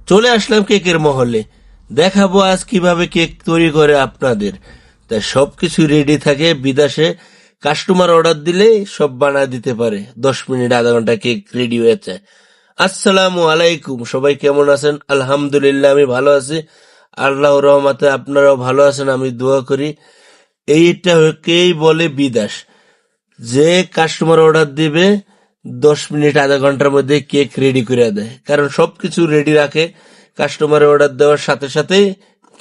চলে আসলাম কেকের মহলে। দেখাবো আজ কিভাবে কেক তৈরি করে আপনাদের। তাই সবকিছু রেডি থাকে, বিদেশে কাস্টমার অর্ডার দিলে সব বানায় দিতে পারে, 10 মিনিট আধা ঘন্টা কেক রেডি হয়ে যায়। আসসালামু আলাইকুম, সবাই কেমন আছেন? আলহামদুলিল্লাহ, আমি ভালো আছি। আল্লাহ রহমতে আপনারাও ভালো আছেন, আমি দোয়া করি। এইটাকেই বলে বিদেশ, যে কাস্টমার অর্ডার দিবে 10 মিনিট আধা ঘন্টার মধ্যে কেক রেডি করে দেয়, কারণ সবকিছু রেডি রাখে। কাস্টমারের অর্ডার দেওয়ার সাথে সাথেই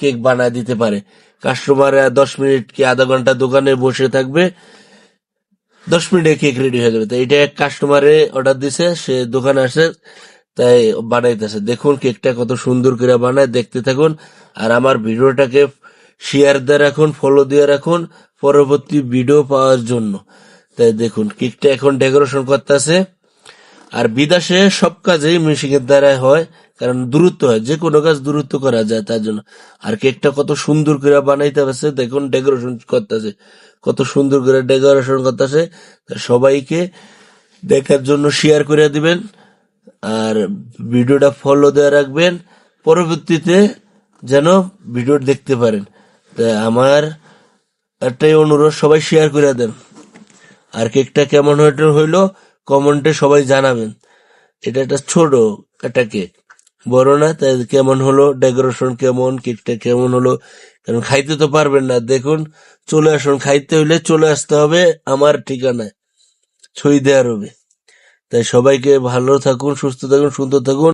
কেক বানায় দিতে পারে। কাস্টমার 10 মিনিট কি আধা ঘন্টা দোকানে বসে থাকবে, 10 মিনিটে কেক রেডি হয়ে যাবে। তাই এটা এক কাস্টমারে অর্ডার দিছে, সে দোকানে আসে, তাই বানাইতেছে। দেখুন কেকটা কত সুন্দর করে বানায়, দেখতে থাকুন। আর আমার ভিডিওটাকে শেয়ার দিয়ে রাখুন, ফলো দিয়ে রাখুন পরবর্তী ভিডিও পাওয়ার জন্য। তাই দেখুন কেকটা এখন ডেকোরেশন করতেছে। আর বিদেশে সব কাজেই মেশিং এর দ্বারা হয়, কারণ দূরত্ব হয়, যে কোনো কাজ দূরত্ব করা যায় তার জন্য। আর কেকটা কত সুন্দর করে বানাইতে পারছে, দেখুন ডেকোরেশন করতেছে, কত সুন্দর করে ডেকোরেশন করতেছে। সবাইকে দেখার জন্য শেয়ার করে দিবেন, আর ভিডিওটা ফলো দিয়ে রাখবেন, পরবর্তীতে যেন ভিডিও দেখতে পারেন। তাই আমার একটাই অনুরোধ, সবাই শেয়ার করে দেন। আর কেকটা কেমন হইলো কমেন্টে সবাই জানাবেন। এটা একটা ছোট একটা কেক, বড় না। তাই কেমন হলো, ডেকোরেশন কেমন, কেকটা কেমন হলো, কারণ খাইতে তো পারবেন না। দেখুন, চলে আসুন, খাইতে হইলে চলে আসতে হবে আমার ঠিকানায়, সৌদি আরবে। তাই সবাইকে ভালো থাকুন, সুস্থ থাকুন, সুন্দর থাকুন।